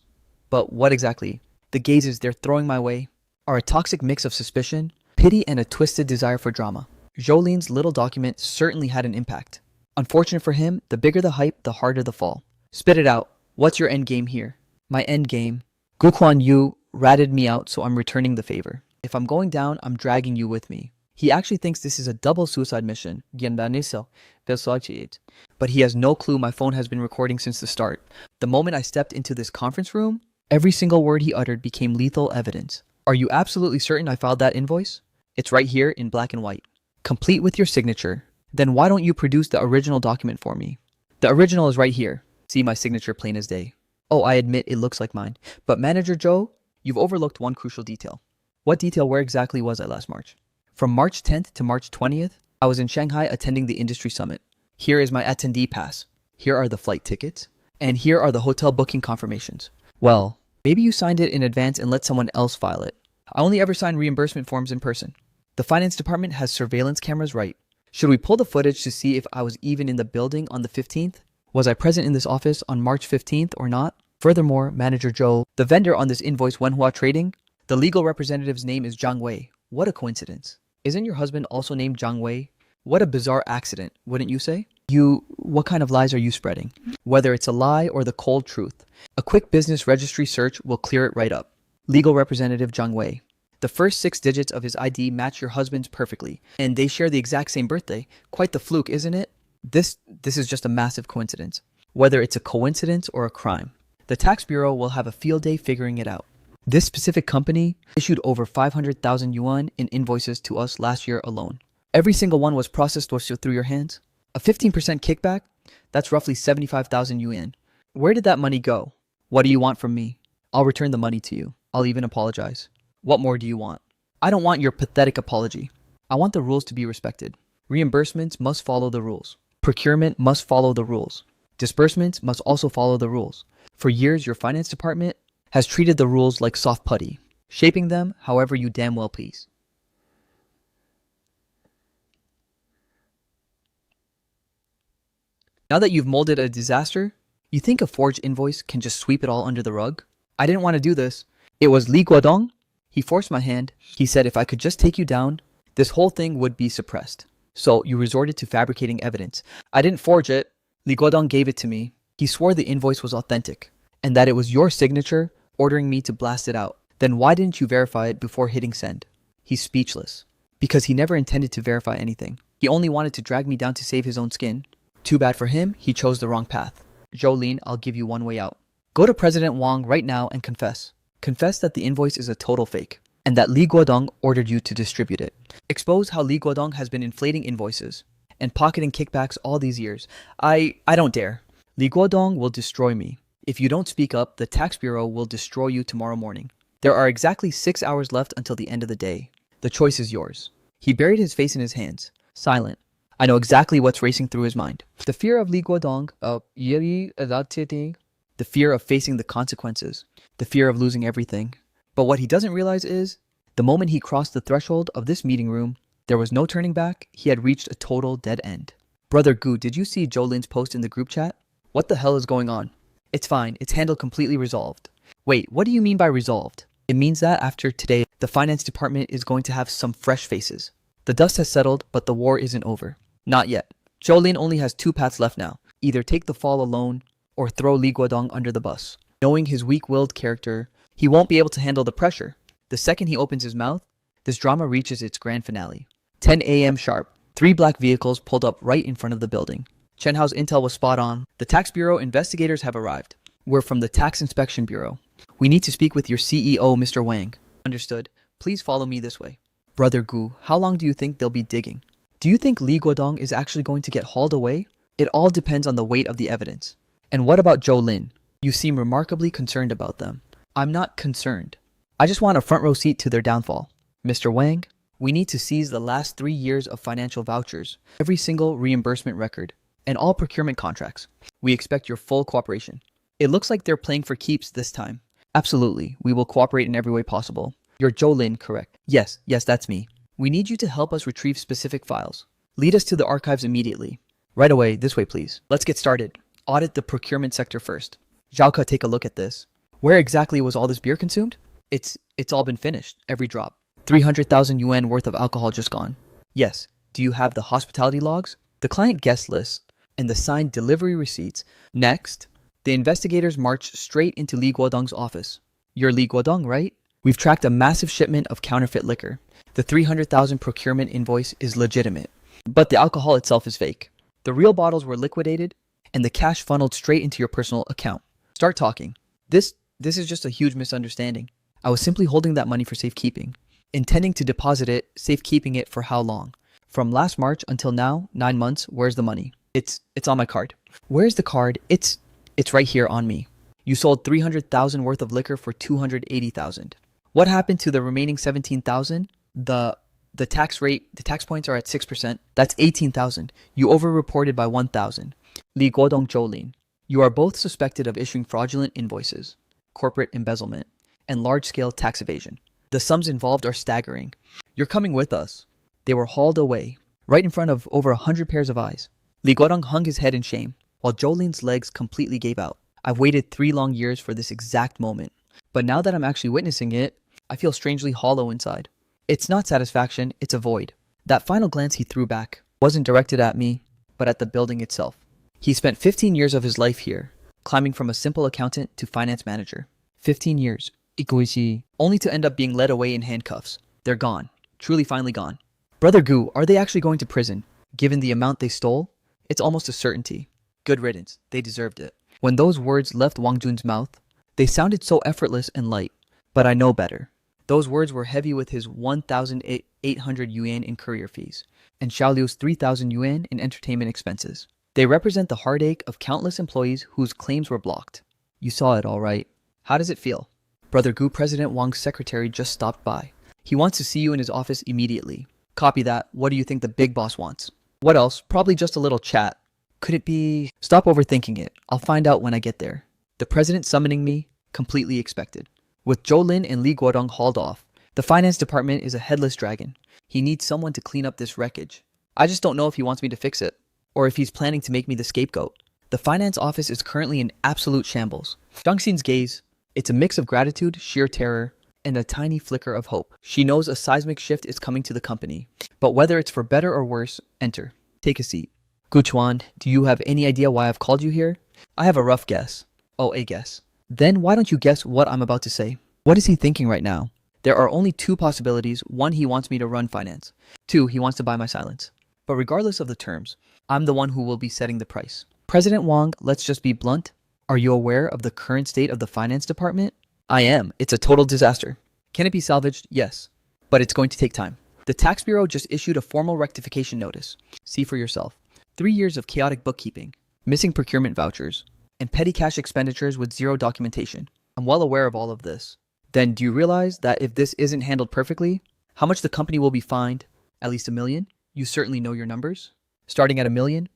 But what exactly? The gazes they're throwing my way are a toxic mix of suspicion, pity, and a twisted desire for drama. Jolene's little document certainly had an impact. Unfortunate for him, the bigger the hype, the harder the fall. Spit it out. What's your end game here? My end game? Guchuan Yu ratted me out, so I'm returning the favor. If I'm going down, I'm dragging you with me. He actually thinks this is a double suicide mission. But he has no clue my phone has been recording since the start. The moment I stepped into this conference room, every single word he uttered became lethal evidence. Are you absolutely certain I filed that invoice? It's right here in black and white. Complete with your signature. Then why don't you produce the original document for me? The original is right here. See my signature plain as day. Oh, I admit it looks like mine. But Manager Zhou, you've overlooked one crucial detail. What detail? Where exactly was I last March? From March 10th to March 20th, I was in Shanghai attending the industry summit. Here is my attendee pass. Here are the flight tickets. And here are the hotel booking confirmations. Well, maybe you signed it in advance and let someone else file it. I only ever sign reimbursement forms in person. The finance department has surveillance cameras, right? Should we pull the footage to see if I was even in the building on the 15th? Was I present in this office on March 15th or not? Furthermore, Manager Zhou, the vendor on this invoice Wenhua Trading, the legal representative's name is Zhang Wei. What a coincidence. Isn't your husband also named Zhang Wei? What a bizarre accident, wouldn't you say? What kind of lies are you spreading? Whether it's a lie or the cold truth, a quick business registry search will clear it right up. Legal representative Zhang Wei. The first 6 digits of his ID match your husband's perfectly, and they share the exact same birthday. Quite the fluke, isn't it? This is just a massive coincidence. Whether it's a coincidence or a crime, the tax bureau will have a field day figuring it out. This specific company issued over 500,000 yuan in invoices to us last year alone. Every single one was processed through your hands. A 15% kickback? That's roughly 75,000 yuan. Where did that money go? What do you want from me? I'll return the money to you. I'll even apologize. What more do you want? I don't want your pathetic apology. I want the rules to be respected. Reimbursements must follow the rules. Procurement must follow the rules. Disbursements must also follow the rules. For years, your finance department has treated the rules like soft putty, shaping them however you damn well please. Now that you've molded a disaster, you think a forged invoice can just sweep it all under the rug? I didn't want to do this. It was Li Guodong. He forced my hand. He said if I could just take you down, this whole thing would be suppressed. So you resorted to fabricating evidence. I didn't forge it. Li Guodong gave it to me. He swore the invoice was authentic and that it was your signature ordering me to blast it out. Then why didn't you verify it before hitting send? He's speechless because he never intended to verify anything. He only wanted to drag me down to save his own skin. Too bad for him, he chose the wrong path. Jolene, I'll give you one way out. Go to President Wang right now and confess. Confess that the invoice is a total fake and that Li Guodong ordered you to distribute it. Expose how Li Guodong has been inflating invoices and pocketing kickbacks all these years. I don't dare. Li Guodong will destroy me. If you don't speak up, the tax bureau will destroy you tomorrow morning. There are exactly 6 hours left until the end of the day. The choice is yours. He buried his face in his hands, silent. I know exactly what's racing through his mind. The fear of Li Guodong, the fear of facing the consequences, the fear of losing everything. But what he doesn't realize is, the moment he crossed the threshold of this meeting room, there was no turning back. He had reached a total dead end. Brother Gu, did you see Jolin's post in the group chat? What the hell is going on? It's fine. It's handled completely resolved. Wait, what do you mean by resolved? It means that after today, the finance department is going to have some fresh faces. The dust has settled, but the war isn't over. Not yet. Jolin only has 2 paths left now. Either take the fall alone or throw Li Guodong under the bus. Knowing his weak-willed character, he won't be able to handle the pressure. The second he opens his mouth, this drama reaches its grand finale. 10 a.m. sharp. 3 black vehicles pulled up right in front of the building. Chen Hao's intel was spot on. The tax bureau investigators have arrived. We're from the tax inspection bureau. We need to speak with your CEO, Mr. Wang. Understood. Please follow me this way. Brother Gu, how long do you think they'll be digging? Do you think Li Guodong is actually going to get hauled away? It all depends on the weight of the evidence. And what about Zhou Lin? You seem remarkably concerned about them. I'm not concerned. I just want a front row seat to their downfall. Mr. Wang, we need to seize the last 3 years of financial vouchers, every single reimbursement record, and all procurement contracts. We expect your full cooperation. It looks like they're playing for keeps this time. Absolutely, we will cooperate in every way possible. You're Zhou Lin, correct? Yes, that's me. We need you to help us retrieve specific files. Lead us to the archives immediately. Right away, this way please. Let's get started. Audit the procurement sector first. Zhaoke, take a look at this. Where exactly was all this beer consumed? It's all been finished, every drop. 300,000 yuan worth of alcohol just gone. Yes. Do you have the hospitality logs, the client guest list, and the signed delivery receipts? Next, the investigators marched straight into Li Guodong's office. You're Li Guodong, right? We've tracked a massive shipment of counterfeit liquor. The 300,000 procurement invoice is legitimate, but the alcohol itself is fake. The real bottles were liquidated, and the cash funneled straight into your personal account. Start talking. This is just a huge misunderstanding. I was simply holding that money for safekeeping, intending to deposit it, safekeeping it for how long? From last March until now, 9 months. Where's the money? It's on my card. Where's the card? It's right here on me. You sold 300,000 worth of liquor for 280,000. What happened to the remaining 17,000? The tax rate, the tax points are at 6%. That's 18,000. You overreported by 1,000. Li Guodong, Jolin, you are both suspected of issuing fraudulent invoices, corporate embezzlement, and large-scale tax evasion. The sums involved are staggering. You're coming with us. They were hauled away, right in front of over 100 pairs of eyes. Li Guodong hung his head in shame, while Jolin's legs completely gave out. I've waited 3 long years for this exact moment. But now that I'm actually witnessing it, I feel strangely hollow inside. It's not satisfaction, it's a void. That final glance he threw back wasn't directed at me, but at the building itself. He spent 15 years of his life here, climbing from a simple accountant to finance manager. 15 years. Ikoishi, only to end up being led away in handcuffs. They're gone. Truly finally gone. Brother Gu, are they actually going to prison? Given the amount they stole, it's almost a certainty. Good riddance. They deserved it. When those words left Wang Jun's mouth, they sounded so effortless and light. But I know better. Those words were heavy with his 1,800 yuan in courier fees, and Xiaoliu's 3,000 yuan in entertainment expenses. They represent the heartache of countless employees whose claims were blocked. You saw it all right. How does it feel? Brother Gu, President Wang's secretary, just stopped by. He wants to see you in his office immediately. Copy that. What do you think the big boss wants? What else? Probably just a little chat. Could it be... Stop overthinking it. I'll find out when I get there. The president summoning me, completely expected. With Zhou Lin and Li Guodong hauled off, the finance department is a headless dragon. He needs someone to clean up this wreckage. I just don't know if he wants me to fix it, or if he's planning to make me the scapegoat. The finance office is currently in absolute shambles. Zhang Xin's gaze, it's a mix of gratitude, sheer terror, and a tiny flicker of hope. She knows a seismic shift is coming to the company. But whether it's for better or worse, enter. Take a seat. Guchuan, do you have any idea why I've called you here? I have a rough guess. Oh, a guess. Then why don't you guess what I'm about to say? What is he thinking right now? There are only two possibilities. One, he wants me to run finance. Two, he wants to buy my silence. But regardless of the terms, I'm the one who will be setting the price. President Wang, let's just be blunt. Are you aware of the current state of the finance department? I am. It's a total disaster. Can it be salvaged? Yes. But it's going to take time. The Tax Bureau just issued a formal rectification notice. See for yourself. 3 years of chaotic bookkeeping, missing procurement vouchers, and petty cash expenditures with zero documentation. I'm well aware of all of this. Then do you realize that if this isn't handled perfectly, how much the company will be fined? At least $1 million? You certainly know your numbers. Starting at $1 million?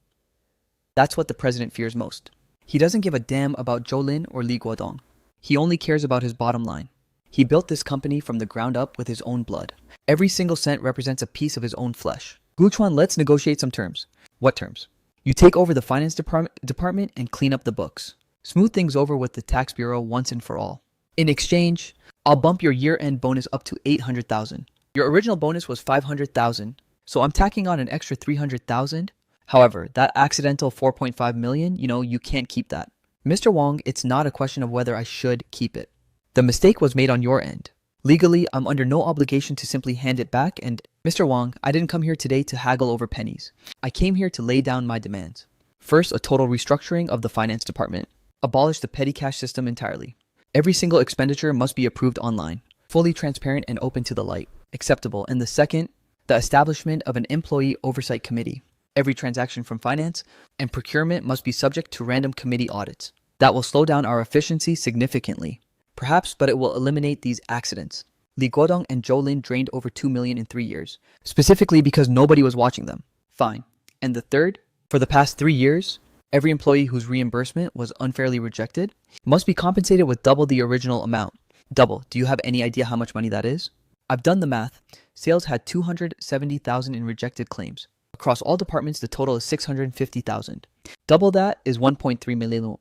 That's what the president fears most. He doesn't give a damn about Zhou Lin or Li Guodong. He only cares about his bottom line. He built this company from the ground up with his own blood. Every single cent represents a piece of his own flesh. Guchuan, let's negotiate some terms. What terms? You take over the finance department and clean up the books. Smooth things over with the tax bureau once and for all. In exchange, I'll bump your year-end bonus up to 800,000. Your original bonus was 500,000, so I'm tacking on an extra 300,000. However, that accidental 4.5 million, you can't keep that. Mr. Wang, it's not a question of whether I should keep it. The mistake was made on your end. Legally, I'm under no obligation to simply hand it back, and Mr. Wang, I didn't come here today to haggle over pennies. I came here to lay down my demands. First, a total restructuring of the finance department. Abolish the petty cash system entirely. Every single expenditure must be approved online, fully transparent and open to the light. Acceptable. And the second, the establishment of an employee oversight committee. Every transaction from finance and procurement must be subject to random committee audits. That will slow down our efficiency significantly. Perhaps, but it will eliminate these accidents. Li Guodong and Zhou Lin drained over 2 million in 3 years, specifically because nobody was watching them. Fine. And the third, for the past 3 years, every employee whose reimbursement was unfairly rejected must be compensated with double the original amount. Double. Do you have any idea how much money that is? I've done the math. Sales had 270,000 in rejected claims. Across all departments, the total is 650,000. Double that is 1.3 million.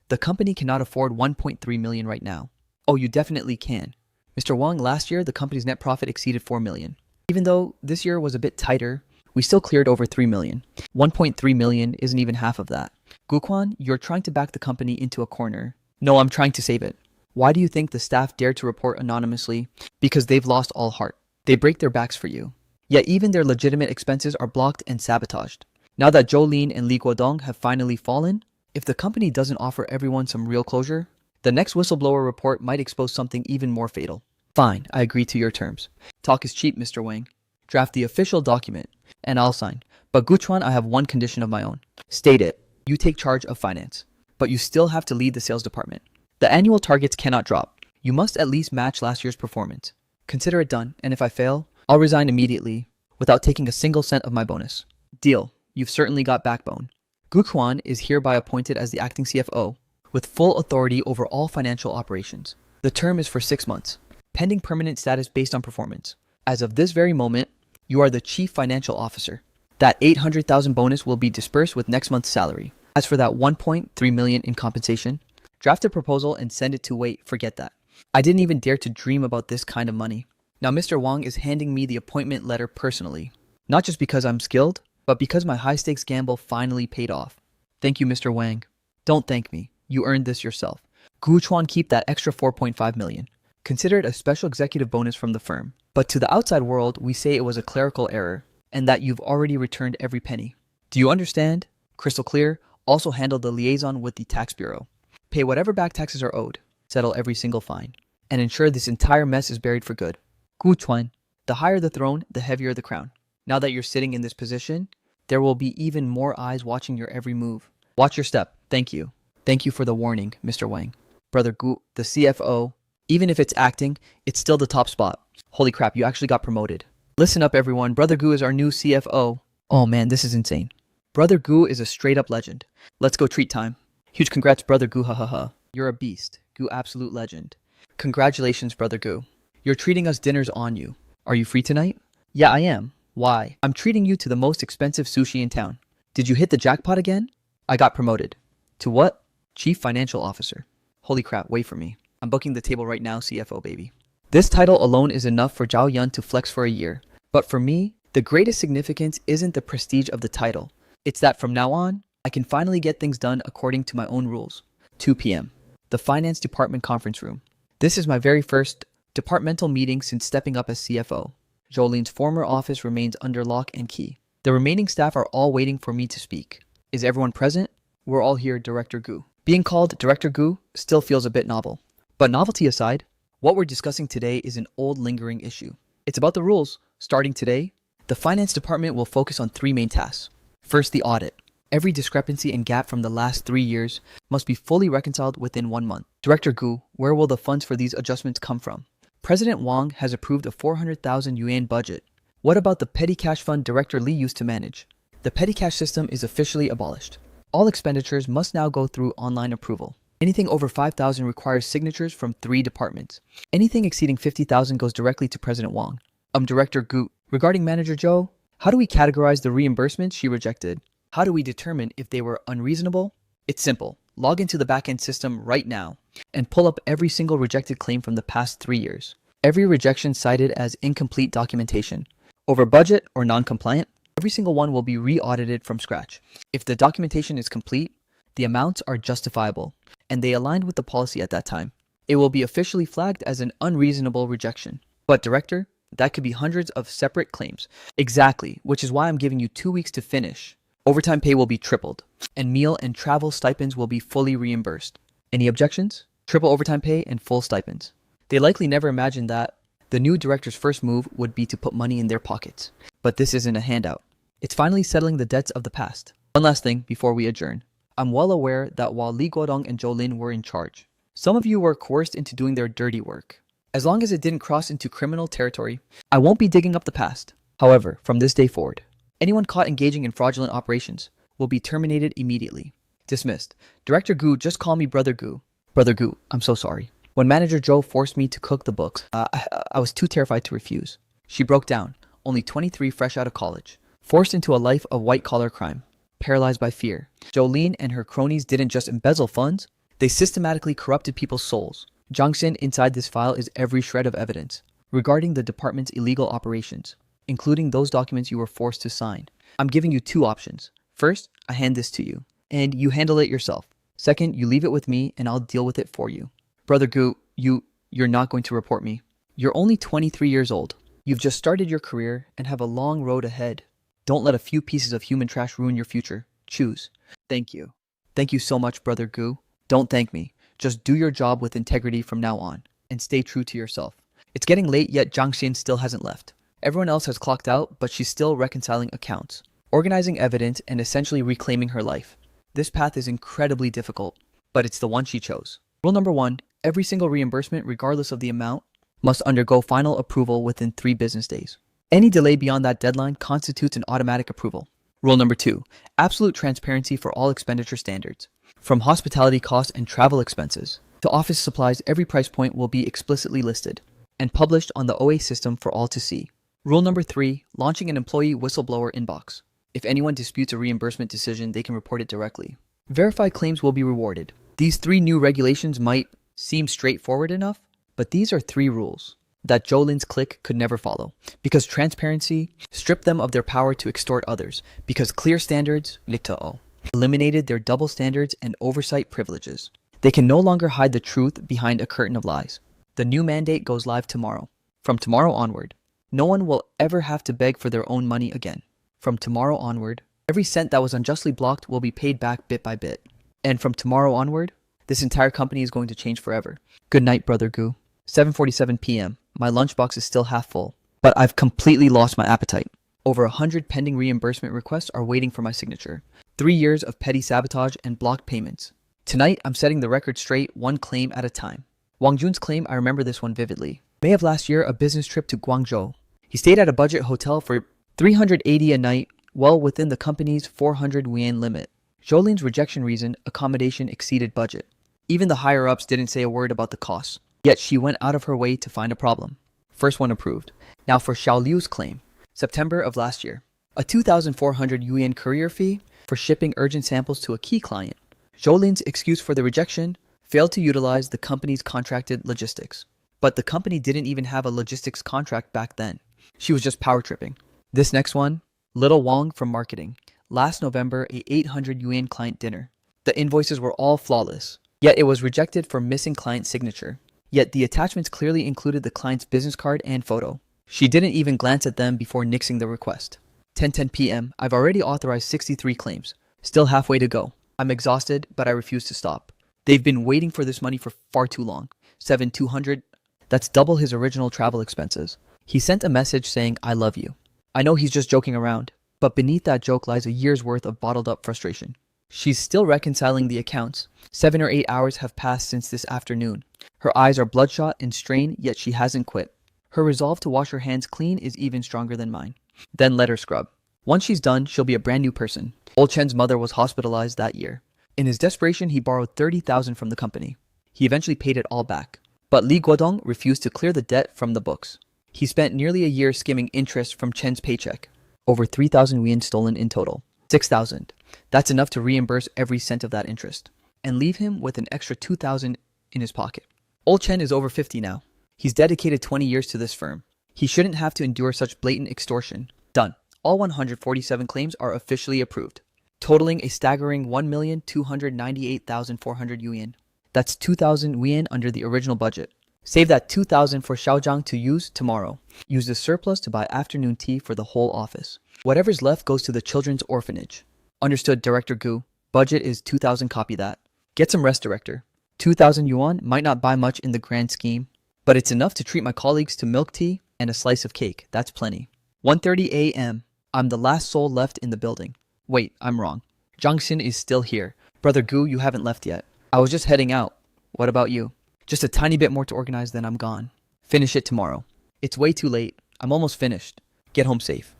The company cannot afford 1.3 million right now. Oh, you definitely can. Mr. Wang, last year, the company's net profit exceeded 4 million. Even though this year was a bit tighter, we still cleared over 3 million. 1.3 million isn't even half of that. Guquan, you're trying to back the company into a corner. No, I'm trying to save it. Why do you think the staff dared to report anonymously? Because they've lost all heart. They break their backs for you. Yet even their legitimate expenses are blocked and sabotaged. Now that Zhou Lin and Li Guodong have finally fallen, if the company doesn't offer everyone some real closure, the next whistleblower report might expose something even more fatal. Fine, I agree to your terms. Talk is cheap, Mr. Wang. Draft the official document, and I'll sign. But Guchuan, I have one condition of my own. State it. You take charge of finance, but you still have to lead the sales department. The annual targets cannot drop. You must at least match last year's performance. Consider it done, and if I fail, I'll resign immediately without taking a single cent of my bonus. Deal. You've certainly got backbone. Guchuan is hereby appointed as the acting CFO with full authority over all financial operations. The term is for 6 months, pending permanent status based on performance. As of this very moment, you are the chief financial officer. That 800,000 bonus will be dispersed with next month's salary. As for that 1.3 million in compensation, draft a proposal and send it to forget that. I didn't even dare to dream about this kind of money. Now Mr. Wang is handing me the appointment letter personally. Not just because I'm skilled, but because my high-stakes gamble finally paid off. Thank you, Mr. Wang. Don't thank me. You earned this yourself. Gu Chuan, keep that extra 4.5 million. Consider it a special executive bonus from the firm. But to the outside world, we say it was a clerical error and that you've already returned every penny. Do you understand? Crystal clear. Also handle the liaison with the tax bureau. Pay whatever back taxes are owed. Settle every single fine. And ensure this entire mess is buried for good. Gu Chuan, the higher the throne, the heavier the crown. Now that you're sitting in this position, there will be even more eyes watching your every move. Watch your step. Thank you. Thank you for the warning, Mr. Wang. Brother Gu, the CFO, even if it's acting, it's still the top spot. Holy crap, you actually got promoted. Listen up, everyone. Brother Gu is our new CFO. Oh man, this is insane. Brother Gu is a straight up legend. Let's go treat time. Huge congrats, Brother Gu, ha ha ha. You're a beast. Gu, absolute legend. Congratulations, Brother Gu. You're treating us dinners on you. Are you free tonight? Yeah, I am. Why? I'm treating you to the most expensive sushi in town. Did you hit the jackpot again? I got promoted. To what? Chief Financial Officer. Holy crap, wait for me. I'm booking the table right now, CFO baby. This title alone is enough for Zhao Yun to flex for a year. But for me, the greatest significance isn't the prestige of the title. It's that from now on, I can finally get things done according to my own rules. 2 p.m. The Finance Department Conference Room. This is my very first departmental meeting since stepping up as CFO. Jolene's former office remains under lock and key. The remaining staff are all waiting for me to speak. Is everyone present? We're all here, Director Gu. Being called Director Gu still feels a bit novel. But novelty aside, what we're discussing today is an old lingering issue. It's about the rules. Starting today, the finance department will focus on 3 main tasks. First, the audit. Every discrepancy and gap from the last 3 years must be fully reconciled within 1 month. Director Gu, where will the funds for these adjustments come from? President Wang has approved a 400,000 yuan budget. What about the petty cash fund Director Li used to manage? The petty cash system is officially abolished. All expenditures must now go through online approval. Anything over 5,000 requires signatures from 3 departments. Anything exceeding 50,000 goes directly to President Wang. Director Gu, regarding Manager Zhou, how do we categorize the reimbursements she rejected? How do we determine if they were unreasonable? It's simple. Log into the backend system right now and pull up every single rejected claim from the past 3 years. Every rejection cited as incomplete documentation, over budget or non-compliant, every single one will be re-audited from scratch. If the documentation is complete, the amounts are justifiable, and they aligned with the policy at that time. It will be officially flagged as an unreasonable rejection. But Director, that could be hundreds of separate claims. Exactly, which is why I'm giving you 2 weeks to finish. Overtime pay will be tripled, and meal and travel stipends will be fully reimbursed. Any objections? Triple overtime pay and full stipends. They likely never imagined that the new director's first move would be to put money in their pockets. But this isn't a handout. It's finally settling the debts of the past. One last thing before we adjourn. I'm well aware that while Li Guodong and Zhou Lin were in charge, some of you were coerced into doing their dirty work. As long as it didn't cross into criminal territory, I won't be digging up the past. However, from this day forward, anyone caught engaging in fraudulent operations will be terminated immediately. Dismissed. Director Gu, just call me Brother Gu. Brother Gu, I'm so sorry. When Manager Zhou forced me to cook the books, I was too terrified to refuse. She broke down, only 23, fresh out of college, forced into a life of white-collar crime, paralyzed by fear. Jolene and her cronies didn't just embezzle funds, they systematically corrupted people's souls. Zhang Xin, inside this file is every shred of evidence regarding the department's illegal operations, including those documents you were forced to sign. I'm giving you 2 options. First, I hand this to you, and you handle it yourself. Second, you leave it with me, and I'll deal with it for you. Brother Gu, you're not going to report me. You're only 23 years old. You've just started your career and have a long road ahead. Don't let a few pieces of human trash ruin your future. Choose. Thank you. Thank you so much, Brother Gu. Don't thank me. Just do your job with integrity from now on, and stay true to yourself. It's getting late, yet Zhang Xin still hasn't left. Everyone else has clocked out, but she's still reconciling accounts, organizing evidence, and essentially reclaiming her life. This path is incredibly difficult, but it's the one she chose. Rule number 1, every single reimbursement, regardless of the amount, must undergo final approval within 3 business days. Any delay beyond that deadline constitutes an automatic approval. Rule number 2, absolute transparency for all expenditure standards. From hospitality costs and travel expenses to office supplies, every price point will be explicitly listed and published on the OA system for all to see. Rule number 3, launching an employee whistleblower inbox. If anyone disputes a reimbursement decision, they can report it directly. Verified claims will be rewarded. These 3 new regulations might seem straightforward enough, but these are 3 rules that Jolin's clique could never follow, because transparency stripped them of their power to extort others, because clear standards, lita'o. eliminated their double standards and oversight privileges. They can no longer hide the truth behind a curtain of lies. The new mandate goes live tomorrow. From tomorrow onward, no one will ever have to beg for their own money again. From tomorrow onward, every cent that was unjustly blocked will be paid back bit by bit. And from tomorrow onward, this entire company is going to change forever. Good night, Brother Gu. 7:47 p.m. My lunchbox is still half full, but I've completely lost my appetite. Over 100 pending reimbursement requests are waiting for my signature. 3 years of petty sabotage and blocked payments. Tonight, I'm setting the record straight, one claim at a time. Wang Jun's claim, I remember this one vividly. May of last year, a business trip to Guangzhou. He stayed at a budget hotel for 380 a night, well within the company's 400 yuan limit. Jolin's rejection reason, accommodation exceeded budget. Even the higher-ups didn't say a word about the costs. Yet she went out of her way to find a problem. First one approved. Now for Xiao Liu's claim. September of last year. A 2,400 yuan courier fee for shipping urgent samples to a key client. Jolin's excuse for the rejection failed to utilize the company's contracted logistics. But the company didn't even have a logistics contract back then. She was just power tripping. This next one, Little Wang from marketing. Last November, a 800 yuan client dinner. The invoices were all flawless. Yet it was rejected for missing client signature. Yet the attachments clearly included the client's business card and photo. She didn't even glance at them before nixing the request. 10:10 p.m. I've already authorized 63 claims. Still halfway to go. I'm exhausted, but I refuse to stop. They've been waiting for this money for far too long. 7,200. That's double his original travel expenses. He sent a message saying, I love you. I know he's just joking around, but beneath that joke lies a year's worth of bottled up frustration. She's still reconciling the accounts. 7 or 8 hours have passed since this afternoon. Her eyes are bloodshot and strained, yet she hasn't quit. Her resolve to wash her hands clean is even stronger than mine. Then let her scrub. Once she's done, she'll be a brand new person. Old Chen's mother was hospitalized that year. In his desperation, he borrowed 30,000 from the company. He eventually paid it all back. But Li Guodong refused to clear the debt from the books. He spent nearly a year skimming interest from Chen's paycheck. Over 3,000 yuan stolen in total. 6,000. That's enough to reimburse every cent of that interest. And leave him with an extra 2,000 in his pocket. Old Chen is over 50 now. He's dedicated 20 years to this firm. He shouldn't have to endure such blatant extortion. Done. All 147 claims are officially approved, totaling a staggering 1,298,400 yuan. That's 2,000 yuan under the original budget. Save that 2,000 for Xiaozhang to use tomorrow. Use the surplus to buy afternoon tea for the whole office. Whatever's left goes to the children's orphanage. Understood, Director Gu. Budget is 2,000, copy that. Get some rest, Director. 2,000 yuan might not buy much in the grand scheme, but it's enough to treat my colleagues to milk tea and a slice of cake. That's plenty. 1:30 a.m. I'm the last soul left in the building. Wait, I'm wrong. Zhang Xin is still here. Brother Gu, you haven't left yet. I was just heading out. What about you? Just a tiny bit more to organize, then I'm gone. Finish it tomorrow. It's way too late. I'm almost finished. Get home safe.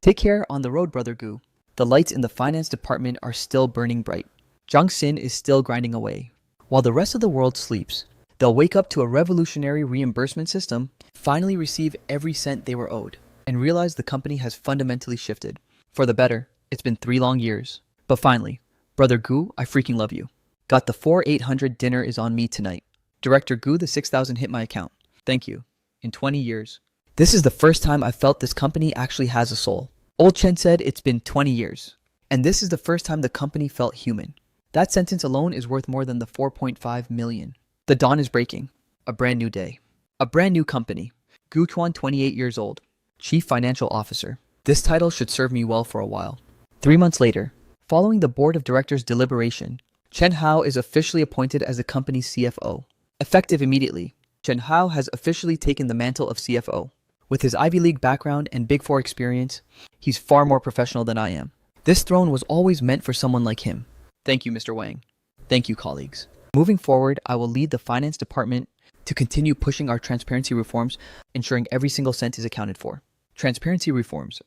Take care on the road, Brother Gu. The lights in the finance department are still burning bright. Zhang Xin is still grinding away. While the rest of the world sleeps, they'll wake up to a revolutionary reimbursement system, finally receive every cent they were owed, and realize the company has fundamentally shifted. For the better. It's been 3 long years. But finally, Brother Gu, I freaking love you. Got the 4,800 dinner is on me tonight. Director Gu, the 6,000 hit my account. Thank you. In 20 years. This is the first time I felt this company actually has a soul. Old Chen said it's been 20 years. And this is the first time the company felt human. That sentence alone is worth more than the 4.5 million. The dawn is breaking. A brand new day. A brand new company. Gu Chuan, 28 years old. Chief Financial Officer. This title should serve me well for a while. 3 months later, following the board of directors' deliberation, Chen Hao is officially appointed as the company's CFO. Effective immediately, Chen Hao has officially taken the mantle of CFO. With his Ivy League background and Big Four experience, he's far more professional than I am. This throne was always meant for someone like him. Thank you, Mr. Wang. Thank you, colleagues. Moving forward, I will lead the finance department to continue pushing our transparency reforms, ensuring every single cent is accounted for. Transparency reforms.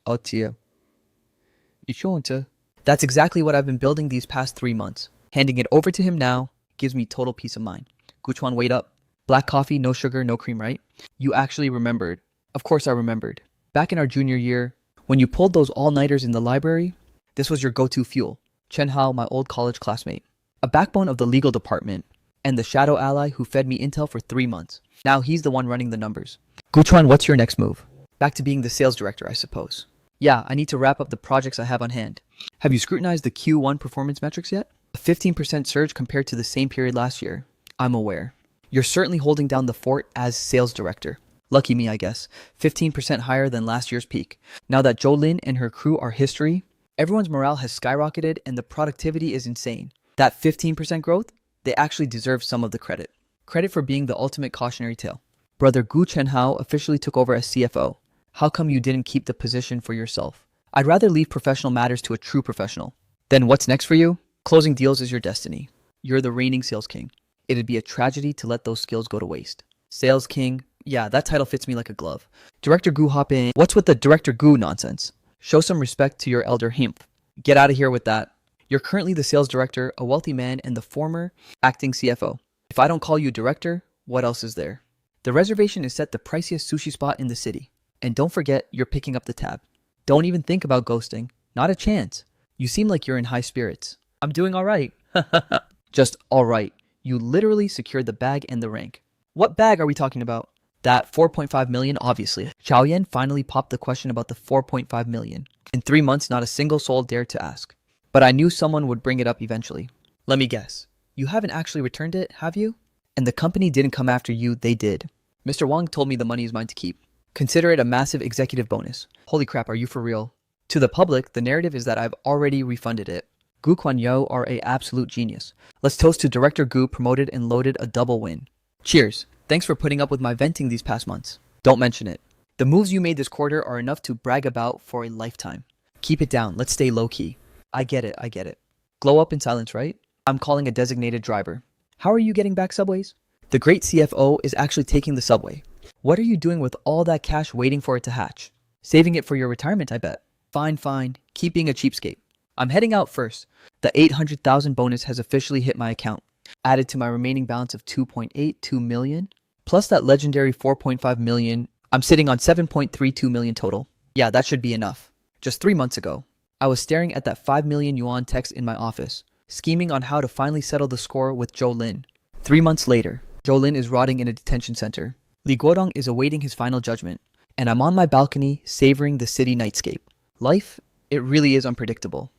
That's exactly what I've been building these past 3 months. Handing it over to him now gives me total peace of mind. Guchuan, wait up. Black coffee, no sugar, no cream, right? You actually remembered. Of course I remembered. Back in our junior year, when you pulled those all-nighters in the library, this was your go-to fuel. Chen Hao, my old college classmate. A backbone of the legal department, and the shadow ally who fed me intel for 3 months. Now he's the one running the numbers. Guchuan, what's your next move? Back to being the sales director, I suppose. Yeah, I need to wrap up the projects I have on hand. Have you scrutinized the Q1 performance metrics yet? A 15% surge compared to the same period last year. I'm aware. You're certainly holding down the fort as sales director. Lucky me, I guess. 15% higher than last year's peak. Now that Jolin and her crew are history, everyone's morale has skyrocketed and the productivity is insane. That 15% growth, they actually deserve some of the credit. Credit for being the ultimate cautionary tale. Brother Gu Chenhao officially took over as CFO. How come you didn't keep the position for yourself? I'd rather leave professional matters to a true professional. Then what's next for you? Closing deals is your destiny. You're the reigning sales king. It'd be a tragedy to let those skills go to waste. Sales king, yeah, that title fits me like a glove. Director Gu hop in. What's with the Director Gu nonsense? Show some respect to your elder himp. Get out of here with that. You're currently the sales director, a wealthy man, and the former acting CFO. If I don't call you director, what else is there? The reservation is set the priciest sushi spot in the city. And don't forget, you're picking up the tab. Don't even think about ghosting. Not a chance. You seem like you're in high spirits. I'm doing all right. Just all right. You literally secured the bag and the rank. What bag are we talking about? That 4.5 million, obviously. Xiao Yan finally popped the question about the 4.5 million. In 3 months, not a single soul dared to ask. But I knew someone would bring it up eventually. Let me guess. You haven't actually returned it, have you? And the company didn't come after you, they did. Mr. Wang told me the money is mine to keep. Consider it a massive executive bonus. Holy crap, are you for real? To the public, the narrative is that I've already refunded it. Gu Kuan-Yo are a absolute genius. Let's toast to Director Gu promoted and loaded a double win. Cheers. Thanks for putting up with my venting these past months. Don't mention it. The moves you made this quarter are enough to brag about for a lifetime. Keep it down. Let's stay low-key. I get it. Glow up in silence, right? I'm calling a designated driver. How are you getting back subways? The great CFO is actually taking the subway. What are you doing with all that cash waiting for it to hatch? Saving it for your retirement, I bet. Fine. Keep being a cheapskate. I'm heading out first. The 800,000 bonus has officially hit my account. Added to my remaining balance of 2.82 million. Plus that legendary 4.5 million, I'm sitting on 7.32 million total. Yeah, that should be enough. Just 3 months ago, I was staring at that 5 million yuan text in my office, scheming on how to finally settle the score with Zhou Lin. 3 months later, Zhou Lin is rotting in a detention center. Li Guodong is awaiting his final judgment, and I'm on my balcony savoring the city nightscape. Life, it really is unpredictable.